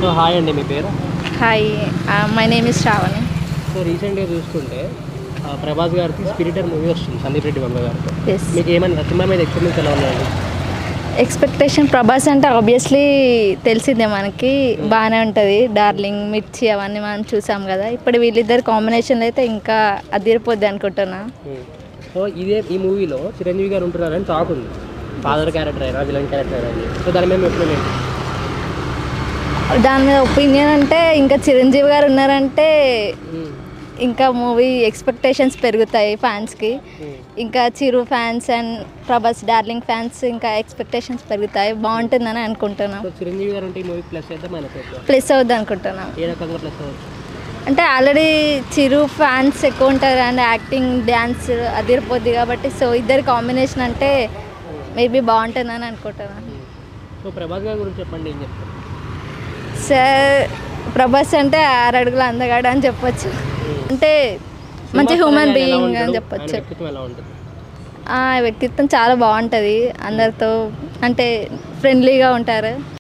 So hi అండి, మీ పేరు? Hi, my name is Shravani. So రీసెంట్గా చూసుకుంటే ప్రభాస్ గారికి స్పిరిటర్ మూవీ వస్తుంది సందీప్ రెడ్డి వంగ గారితో. ఎస్, మీకు ఏమైనా సినిమా మీద ఎక్స్పీరియన్స్ ఎలా ఉందండి? ఎక్స్పెక్టేషన్ ప్రభాస్ అంటే ఆబ్వియస్లీ తెలిసిందే మనకి, బాగానే ఉంటుంది. డార్లింగ్, మిర్చి అవన్నీ మనం చూసాం కదా. ఇప్పుడు వీళ్ళిద్దరు కాంబినేషన్లో అయితే ఇంకా అదిరిపోద్ది అనుకుంటున్నా. సో ఈ మూవీలో చిరంజీవి గారు ఉంటున్నారని టాక్ ఉంది. ఫాదర్ క్యారెక్టర్ అయినా విలన్ క్యారెక్టర్ అయినా, సో దాని మేము ఎప్పుడు లేదు. దాని మీద ఒపీనియన్ అంటే ఇంకా చిరంజీవి గారు ఉన్నారంటే ఇంకా మూవీ ఎక్స్పెక్టేషన్స్ పెరుగుతాయి ఫ్యాన్స్కి. ఇంకా Chiru fans and Prabhas darling fans ఇంకా ఎక్స్పెక్టేషన్స్ పెరుగుతాయి. బాగుంటుందని అనుకుంటున్నాం. చిరంజీవి గారు అంటే ఈ మూవీ ప్లస్ అయితే మైనస్ అవుతుంది. ప్లస్ అవుద్ది అనుకుంటున్నాం. ఏ రకంగా ప్లస్ అవ్వచ్చు అంటే ఆల్రెడీ చిరు ఫ్యాన్స్ ఎక్కువ ఉంటారు అండ్ యాక్టింగ్, డ్యాన్స్ అదిరిపోద్ది కాబట్టి, సో ఇద్దరి కాంబినేషన్ అంటే మేబీ బాగుంటుందని అనుకుంటున్నాను. సో ప్రభాస్ గారి గురించి చెప్పండి, ఏం చెప్తారు? సార్, ప్రభాస్ అంటే 6 అడుగుల అందగాడు అని చెప్పొచ్చు. అంటే మంచి హ్యూమన్ బీయింగ్ అని చెప్పొచ్చు. వ్యక్తిత్వం చాలా బాగుంటుంది. అందరితో అంటే ఫ్రెండ్లీగా ఉంటారు.